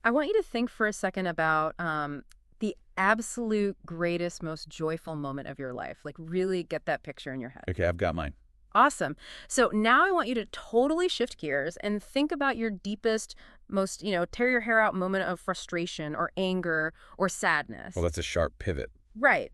I want you to think for a second about the absolute greatest, most joyful moment of your life. Like, really get that picture in your head. Okay, I've got mine. Awesome. So now I want you to totally shift gears and think about your deepest, most, tear your hair out moment of frustration or anger or Well, sadness. that's a sharp pivot. Right.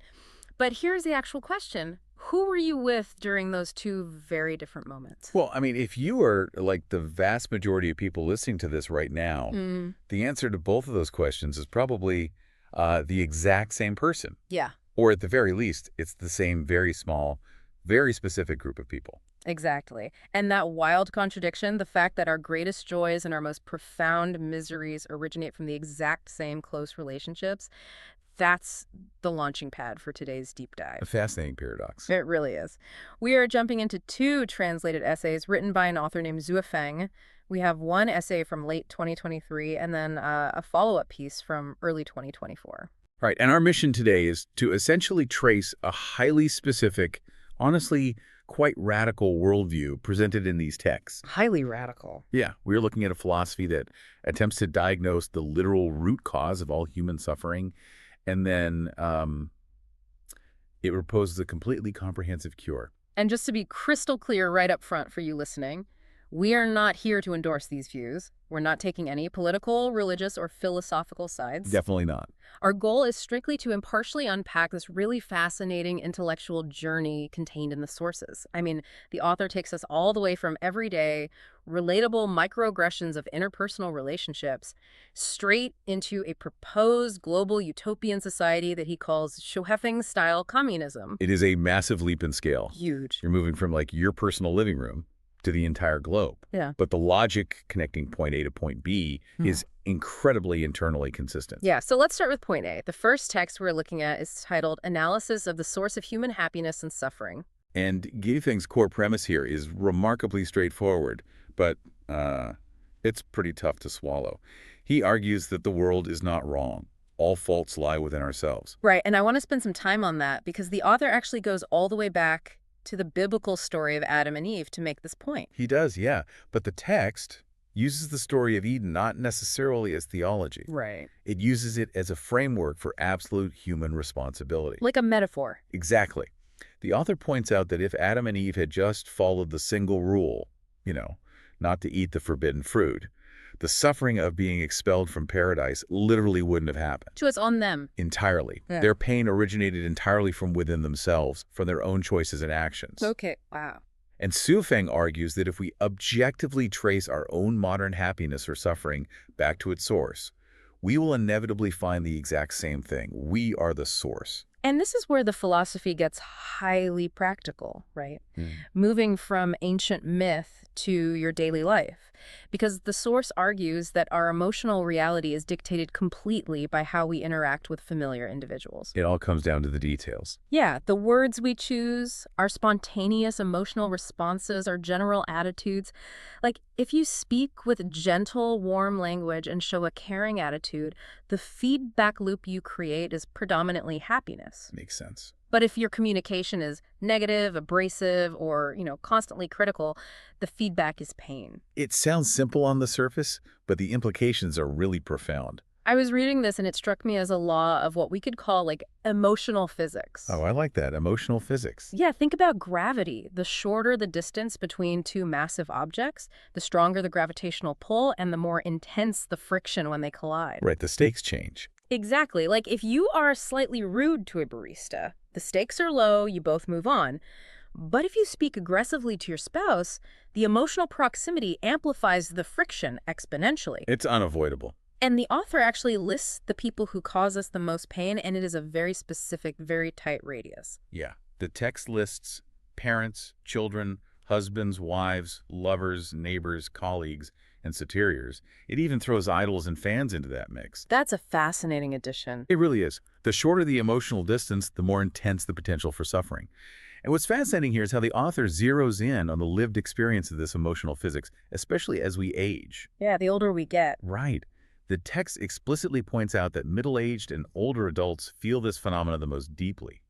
But here's the actual question. Who were you with during those two very different moments? Well, I mean, if you are like the vast majority of people listening to this right now, Mm, the answer to both of those questions is probably the exact same person. yeah. Or at the very least, it's the same very small, very specific group of people. Exactly. And that wild contradiction, the fact that our greatest joys and our most profound miseries originate from the exact same close relationships, that's the launching pad for today's deep A dive. fascinating paradox. It really is. We are jumping into two translated essays written by an author named Xuefeng. We have one essay from late 2023 and then a follow-up piece from early 2024. Right, and our mission today is to essentially trace a highly specific, honestly, quite radical worldview presented in these texts. Highly radical. Yeah, we're looking at a philosophy that attempts to diagnose the literal root cause of all human suffering, and then it proposes a completely comprehensive cure. And just to be crystal clear right up front for you listening, we are not here to endorse these views. We're not taking any political, religious, or philosophical sides. Definitely not. Our goal is strictly to impartially unpack this really fascinating intellectual journey contained in the sources. I mean, the author takes us all the way from everyday, relatable microaggressions of interpersonal relationships straight into a proposed global utopian society that he calls Xuefeng-style communism. It is a massive leap in scale. Huge. You're moving from like your personal living room to the entire globe. Yeah. But the logic connecting point A to point B is incredibly internally consistent. Yeah, so let's start with point A. The first text we're looking at is titled Analysis of the Source of Human Happiness and Suffering. And Xuefeng's core premise here is remarkably straightforward, but it's pretty tough to swallow. He argues that the world is not wrong. All faults lie within ourselves. Right, and I want to spend some time on that because the author actually goes all the way back to the biblical story of Adam and Eve to make this point. He does, yeah. But the text uses the story of Eden not necessarily as theology. Right. It uses it as a framework for absolute human responsibility. Like a metaphor. Exactly. The author points out that if Adam and Eve had just followed the single rule, not to eat the forbidden fruit, the suffering of being expelled from paradise literally wouldn't have happened. So it's on them. Entirely. Yeah. Their pain originated entirely from within themselves, from their own choices and actions. Okay, wow. And Xuefeng argues that if we objectively trace our own modern happiness or suffering back to its source, we will inevitably find the exact same thing. We are the source. And this is where the philosophy gets highly practical, right? Moving from ancient myth to your daily life. Because the source argues that our emotional reality is dictated completely by how we interact with familiar individuals. It all comes down to the details. Yeah, the words we choose, our spontaneous emotional responses, our general attitudes. Like, if you speak with gentle, warm language and show a caring attitude, the feedback loop you create is predominantly happiness. Makes sense. But if your communication is negative, abrasive, or, constantly critical, the feedback is pain. It sounds simple on the surface, but the implications are really profound. I was reading this and it struck me as a law of what we could call like emotional physics. Oh, I like that. Emotional physics. Yeah, think about gravity. The shorter the distance between two massive objects, the stronger the gravitational pull and the more intense the friction when they collide. Right, the stakes change. Exactly. Like if you are slightly rude to a barista, the stakes are low, you both move on. But if you speak aggressively to your spouse, the emotional proximity amplifies the friction exponentially. It's unavoidable. And the author actually lists the people who cause us the most pain, and it is a very specific, very tight radius. Yeah. The text lists parents, children, husbands, wives, lovers, neighbors, colleagues, and superiors. It even throws idols and fans into that mix. That's a fascinating addition. It really is. The shorter the emotional distance, the more intense the potential for suffering. And what's fascinating here is how the author zeroes in on the lived experience of this emotional physics, especially as we age. Yeah, the older we get. Right. The text explicitly points out that middle-aged and older adults feel this phenomenon the most deeply.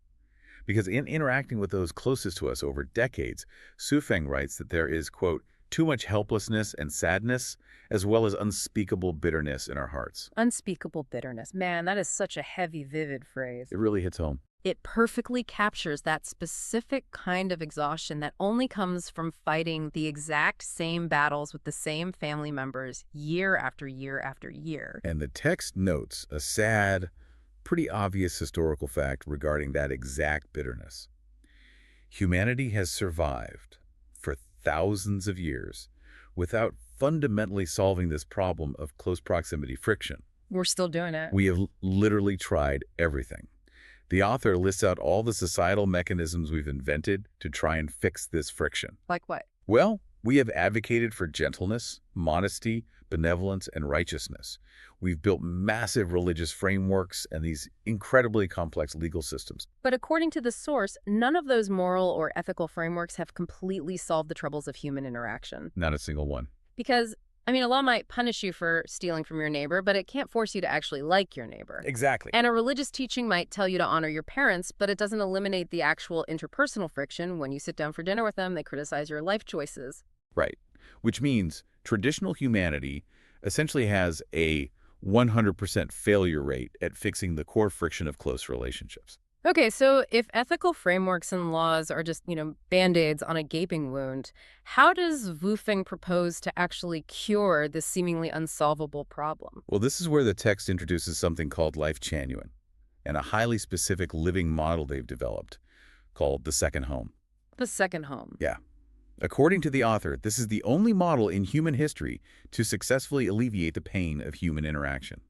Because in interacting with those closest to us over decades, Xuefeng writes that there is, quote, too much helplessness and sadness, as well as unspeakable bitterness in our hearts. Unspeakable bitterness. Man, that is such a heavy, vivid phrase. It really hits home. It perfectly captures that specific kind of exhaustion that only comes from fighting the exact same battles with the same family members year after year after year. And the text notes a sad, pretty obvious historical fact regarding that exact bitterness. Humanity has survived for thousands of years without fundamentally solving this problem of close proximity friction. We're still doing it. We have literally tried everything. The author lists out all the societal mechanisms we've invented to try and fix this friction. Like what? Well, we have advocated for gentleness, modesty, benevolence, and righteousness. We've built massive religious frameworks and these incredibly complex legal systems. But according to the source, none of those moral or ethical frameworks have completely solved the troubles of human interaction. Not a single one. Because, I mean, a law might punish you for stealing from your neighbor, but it can't force you to actually like your neighbor. Exactly. And a religious teaching might tell you to honor your parents, but it doesn't eliminate the actual interpersonal friction. When you sit down for dinner with them, they criticize your life choices. Right. Which means traditional humanity essentially has a 100% failure rate at fixing the core friction of close relationships. Okay, so if ethical frameworks and laws are just, Band-Aids on a gaping wound, how does Xuefeng propose to actually cure this seemingly unsolvable problem? Well, this is where the text introduces something called Lifechanyuan and a highly specific living model they've developed called the second home. The second home. Yeah. According to the author, this is the only model in human history to successfully alleviate the pain of human interaction.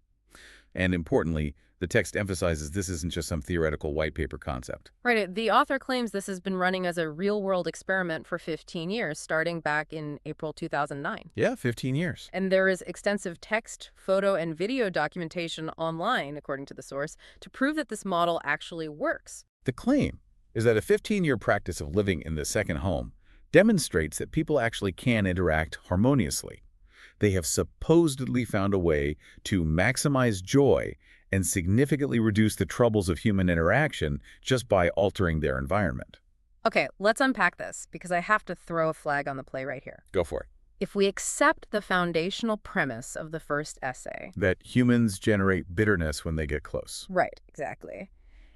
And importantly, the text emphasizes this isn't just some theoretical white paper concept. Right. The author claims this has been running as a real-world experiment for 15 years, starting back in April 2009. Yeah, 15 years. And there is extensive text, photo, and video documentation online, according to the source, to prove that this model actually works. The claim is that a 15-year practice of living in the second home demonstrates that people actually can interact harmoniously. They have supposedly found a way to maximize joy and significantly reduce the troubles of human interaction just by altering their environment. Okay, let's unpack this, because I have to throw a flag on the play right here. Go for it. If we accept the foundational premise of the first essay... That humans generate bitterness when they get close. Right, exactly.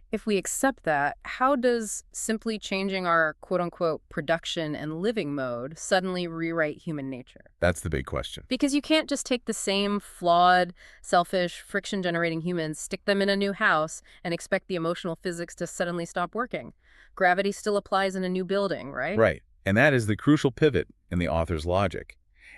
If we accept that, how does simply changing our quote-unquote production and living mode suddenly rewrite human nature? That's the big question. Because you can't just take the same flawed, selfish, friction-generating humans, stick them in a new house, and expect the emotional physics to suddenly stop working. Gravity still applies in a new building, right? Right. And that is the crucial pivot in the author's logic.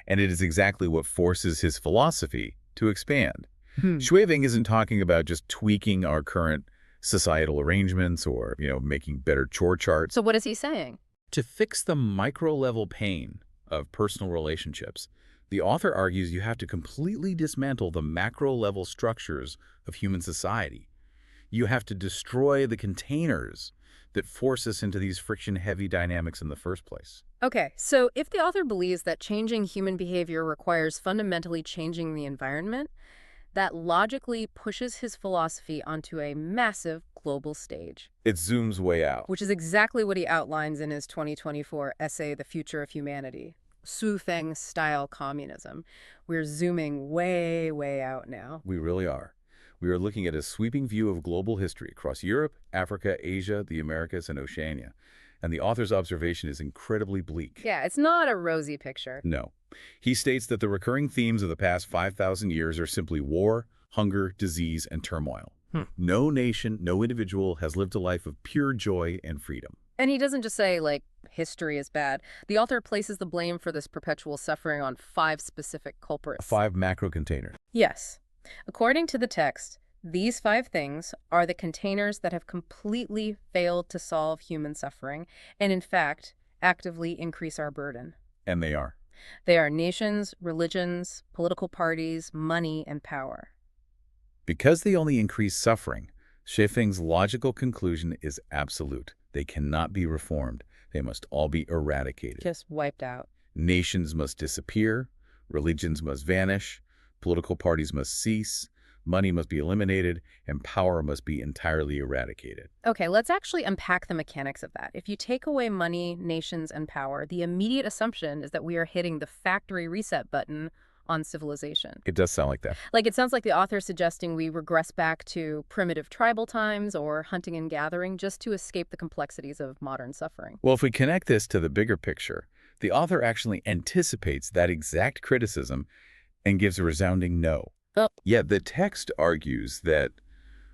And it is exactly what forces his philosophy to expand. Xuefeng isn't talking about just tweaking our current societal arrangements or, making better chore charts. So what is he saying? To fix the micro-level pain of personal relationships, the author argues you have to completely dismantle the macro-level structures of human society. You have to destroy the containers that force us into these friction-heavy dynamics in the first place. Okay, so if the author believes that changing human behavior requires fundamentally changing the environment, that logically pushes his philosophy onto a massive global stage. It zooms way out. Which is exactly what he outlines in his 2024 essay, The Future of Humanity. Xuefeng-style communism. We're zooming way, way out now. We really are. We are looking at a sweeping view of global history across Europe, Africa, Asia, the Americas, and Oceania. And the author's observation is incredibly bleak. Yeah, it's not a rosy picture. No. He states that the recurring themes of the past 5,000 years are simply war, hunger, disease, and turmoil. No nation, no individual has lived a life of pure joy and freedom. And he doesn't just say, history is bad. The author places the blame for this perpetual suffering on 5 specific culprits. 5 macro containers. Yes. According to the text, these 5 things are the containers that have completely failed to solve human suffering and, in fact, actively increase our burden. And they are. They are nations, religions, political parties, money, and power. Because they only increase suffering, Xuefeng's logical conclusion is absolute. They cannot be reformed. They must all be eradicated. Just wiped out. Nations must disappear. Religions must vanish. Political parties must cease. Money must be eliminated, and power must be entirely eradicated. Okay, let's actually unpack the mechanics of that. If you take away money, nations, and power, the immediate assumption is that we are hitting the factory reset button on civilization. It does sound like that. Like, it sounds like the author is suggesting we regress back to primitive tribal times or hunting and gathering just to escape the complexities of modern suffering. Well, if we connect this to the bigger picture, the author actually anticipates that exact criticism and gives a resounding no. Oh. Yet the text argues that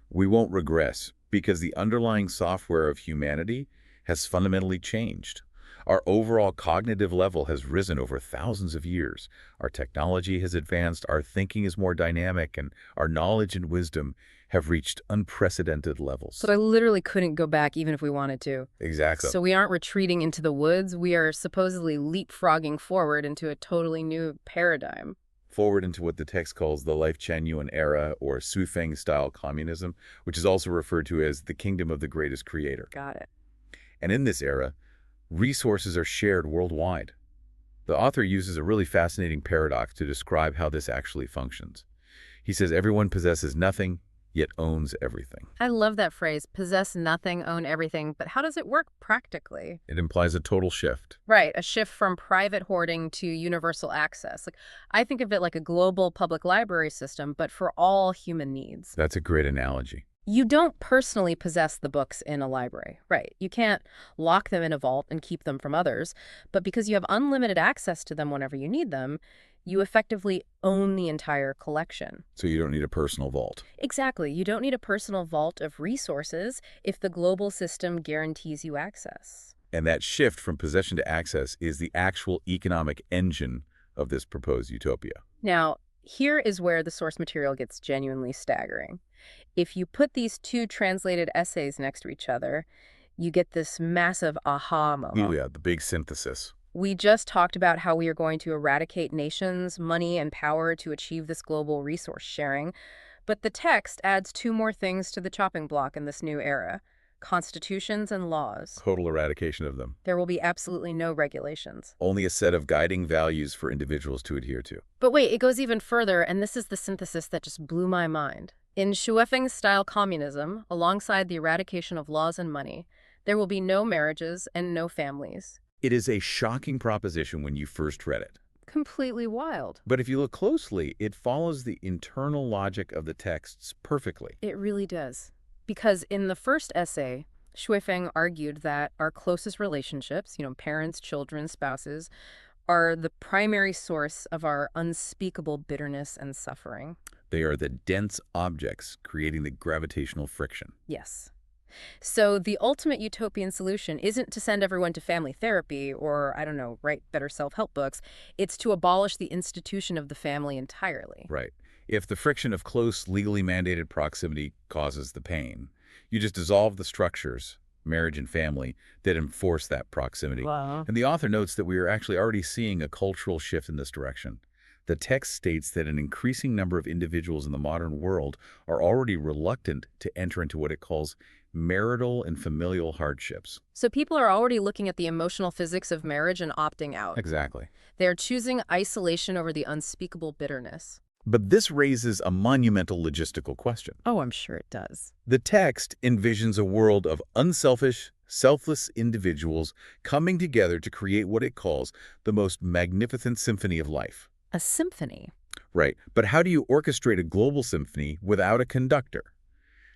we won't regress because the underlying software of humanity has fundamentally changed. Our overall cognitive level has risen over thousands of years. Our technology has advanced, our thinking is more dynamic, and our knowledge and wisdom have reached unprecedented levels. So I literally couldn't go back even if we wanted to. Exactly. So we aren't retreating into the woods. We are supposedly leapfrogging forward into a totally new paradigm. Forward into what the text calls the Lifechanyuan era, or Xuefeng-style communism, which is also referred to as the kingdom of the greatest creator. Got it. And in this era, resources are shared worldwide. The author uses a really fascinating paradox to describe how this actually functions. He says everyone possesses nothing, yet owns everything. I love that phrase, possess nothing, own everything. But how does it work practically? It implies a total shift. Right, a shift from private hoarding to universal access. Like, I think of it like a global public library system, but for all human needs. That's a great analogy. You don't personally possess the books in a library, right? You can't lock them in a vault and keep them from others, but because you have unlimited access to them whenever you need them, you effectively own the entire collection. So you don't need a personal vault. Exactly. You don't need a personal vault of resources if the global system guarantees you access. And that shift from possession to access is the actual economic engine of this proposed utopia. Now, here is where the source material gets genuinely staggering. If you put these two translated essays next to each other, you get this massive aha moment. Oh yeah, the big synthesis. We just talked about how we are going to eradicate nations, money, and power to achieve this global resource sharing, but the text adds two more things to the chopping block in this new era: constitutions and laws. Total eradication of them. There will be absolutely no regulations. Only a set of guiding values for individuals to adhere to. But wait, it goes even further, and this is the synthesis that just blew my mind. In Xuefeng-style communism, alongside the eradication of laws and money, there will be no marriages and no families. It is a shocking proposition when you first read it. Completely wild. But if you look closely, it follows the internal logic of the texts perfectly. It really does. Because in the first essay, Xuefeng argued that our closest relationships, parents, children, spouses, are the primary source of our unspeakable bitterness and suffering. They are the dense objects creating the gravitational friction. Yes. So the ultimate utopian solution isn't to send everyone to family therapy or, write better self-help books. It's to abolish the institution of the family entirely. Right. If the friction of close, legally mandated proximity causes the pain, you just dissolve the structures, marriage and family, that enforce that proximity. Wow. And the author notes that we are actually already seeing a cultural shift in this direction. The text states that an increasing number of individuals in the modern world are already reluctant to enter into what it calls marital and familial hardships. So people are already looking at the emotional physics of marriage and opting out. Exactly. They're choosing isolation over the unspeakable bitterness. But this raises a monumental logistical question. Oh, I'm sure it does. The text envisions a world of unselfish, selfless individuals coming together to create what it calls the most magnificent symphony of life. A symphony. Right. But how do you orchestrate a global symphony without a conductor?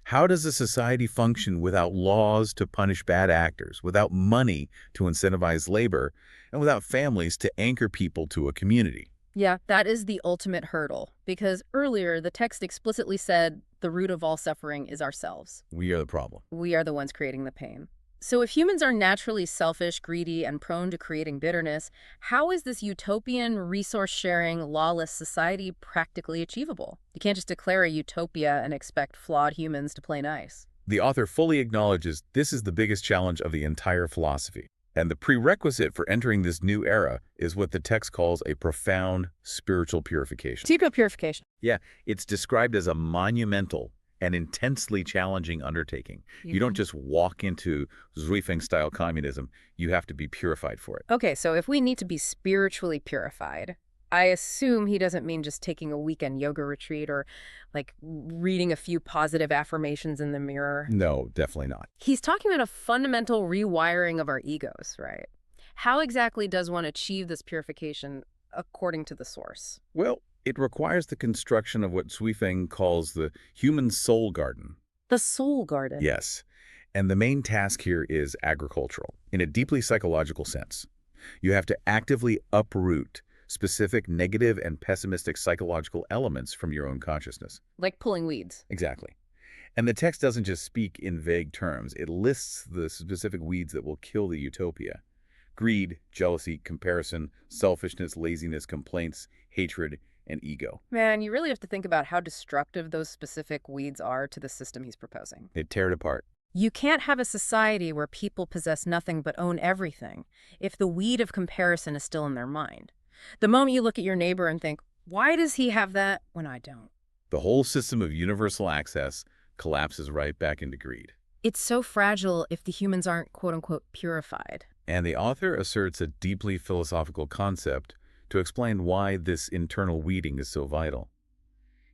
How does a society function without laws to punish bad actors, without money to incentivize labor, and without families to anchor people to a community? Yeah, that is the ultimate hurdle, because earlier the text explicitly said the root of all suffering is ourselves. We are the problem. We are the ones creating the pain. So if humans are naturally selfish, greedy, and prone to creating bitterness, how is this utopian, resource-sharing, lawless society practically achievable? You can't just declare a utopia and expect flawed humans to play nice. The author fully acknowledges this is the biggest challenge of the entire philosophy. And the prerequisite for entering this new era is what the text calls a profound spiritual purification. Spiritual purification. Yeah, it's described as a monumental and intensely challenging undertaking. You don't just walk into Xuefeng-style communism. You have to be purified for it. Okay, so if we need to be spiritually purified, I assume he doesn't mean just taking a weekend yoga retreat or like reading a few positive affirmations in the mirror. No, definitely not. He's talking about a fundamental rewiring of our egos, right? How exactly does one achieve this purification according to the source? Well, it requires the construction of what Xuefeng calls the human soul garden. The soul garden. Yes. And the main task here is agricultural, in a deeply psychological sense. You have to actively uproot specific negative and pessimistic psychological elements from your own consciousness. Like pulling weeds. Exactly. And the text doesn't just speak in vague terms. It lists the specific weeds that will kill the utopia. Greed, jealousy, comparison, selfishness, laziness, complaints, hatred, and ego. Man, you really have to think about how destructive those specific weeds are to the system he's proposing. They tear it apart. You can't have a society where people possess nothing but own everything if the weed of comparison is still in their mind. The moment you look at your neighbor and think, why does he have that when I don't? The whole system of universal access collapses right back into greed. It's so fragile if the humans aren't quote-unquote purified. And the author asserts a deeply philosophical concept to explain why this internal weeding is so vital.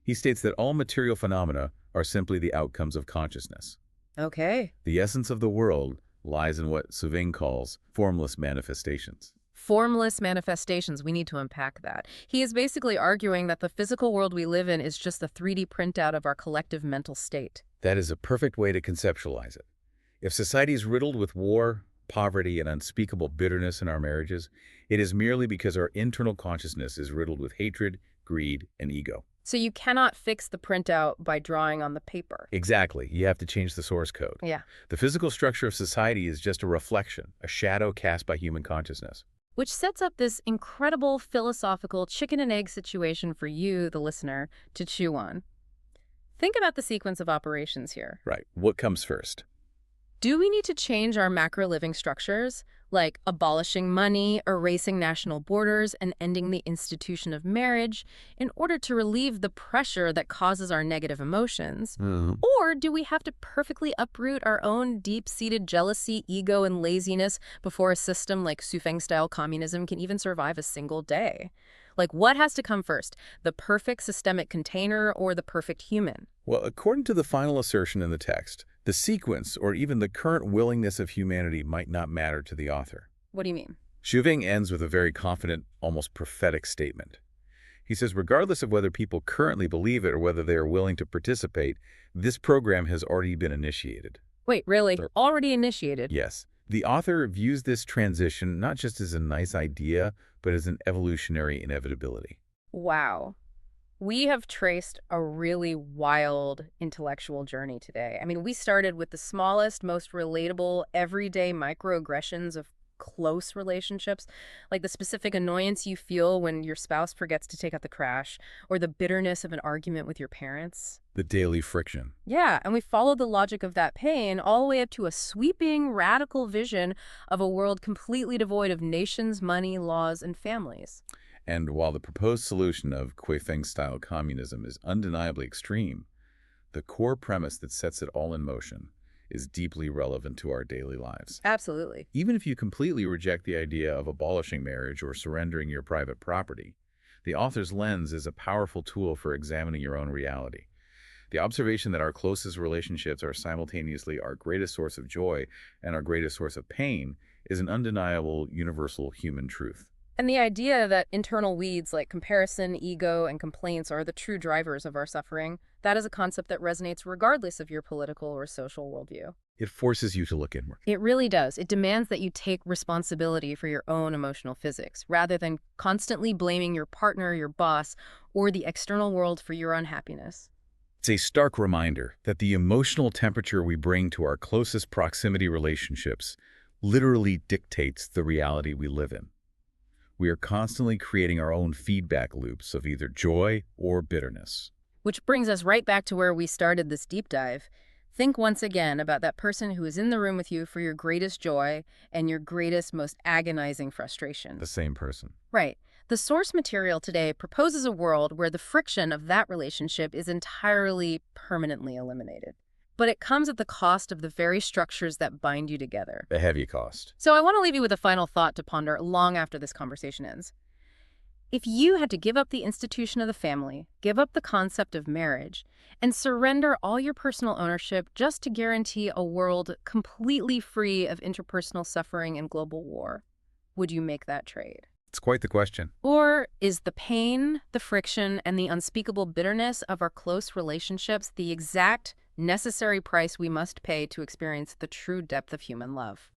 He states that all material phenomena are simply the outcomes of consciousness. Okay. The essence of the world lies in what Xuefeng calls formless manifestations. Formless manifestations, we need to unpack that. He is basically arguing that the physical world we live in is just a 3D printout of our collective mental state. That is a perfect way to conceptualize it. If society is riddled with war, poverty, and unspeakable bitterness in our marriages, it is merely because our internal consciousness is riddled with hatred, greed, and ego. So you cannot fix the printout by drawing on the paper. Exactly. You have to change the source code. Yeah. The physical structure of society is just a reflection, a shadow cast by human consciousness. Which sets up this incredible philosophical chicken and egg situation for you, the listener, to chew on. Think about the sequence of operations here. Right. What comes first? Do we need to change our macro living structures, like abolishing money, erasing national borders, and ending the institution of marriage in order to relieve the pressure that causes our negative emotions? Or do we have to perfectly uproot our own deep-seated jealousy, ego, and laziness before a system like Xuefeng-style communism can even survive a single day? Like, what has to come first, the perfect systemic container or the perfect human? Well, according to the final assertion in the text, the sequence or even the current willingness of humanity might not matter to the author. What do you mean? Xuefeng ends with a very confident, almost prophetic statement. He says, regardless of whether people currently believe it or whether they are willing to participate, this program has already been initiated. Wait, really? Already initiated? Yes. The author views this transition not just as a nice idea, but as an evolutionary inevitability. Wow. We have traced a really wild intellectual journey today. I mean, we started with the smallest, most relatable, everyday microaggressions of close relationships, like the specific annoyance you feel when your spouse forgets to take out the trash, or the bitterness of an argument with your parents. The daily friction. Yeah, and we followed the logic of that pain all the way up to a sweeping, radical vision of a world completely devoid of nations, money, laws, and families. And while the proposed solution of Xuefeng-style communism is undeniably extreme, the core premise that sets it all in motion is deeply relevant to our daily lives. Absolutely. Even if you completely reject the idea of abolishing marriage or surrendering your private property, the author's lens is a powerful tool for examining your own reality. The observation that our closest relationships are simultaneously our greatest source of joy and our greatest source of pain is an undeniable, universal human truth. And the idea that internal weeds like comparison, ego, and complaints are the true drivers of our suffering, that is a concept that resonates regardless of your political or social worldview. It forces you to look inward. It really does. It demands that you take responsibility for your own emotional physics, rather than constantly blaming your partner, your boss, or the external world for your unhappiness. It's a stark reminder that the emotional temperature we bring to our closest proximity relationships literally dictates the reality we live in. We are constantly creating our own feedback loops of either joy or bitterness. Which brings us right back to where we started this deep dive. Think once again about that person who is in the room with you for your greatest joy and your greatest, most agonizing frustration. The same person. Right. The source material today proposes a world where the friction of that relationship is entirely permanently eliminated. But it comes at the cost of the very structures that bind you together. A heavy cost. So I want to leave you with a final thought to ponder long after this conversation ends. If you had to give up the institution of the family, give up the concept of marriage, and surrender all your personal ownership just to guarantee a world completely free of interpersonal suffering and global war, would you make that trade? It's quite the question. Or is the pain, the friction, and the unspeakable bitterness of our close relationships the exact necessary price we must pay to experience the true depth of human love?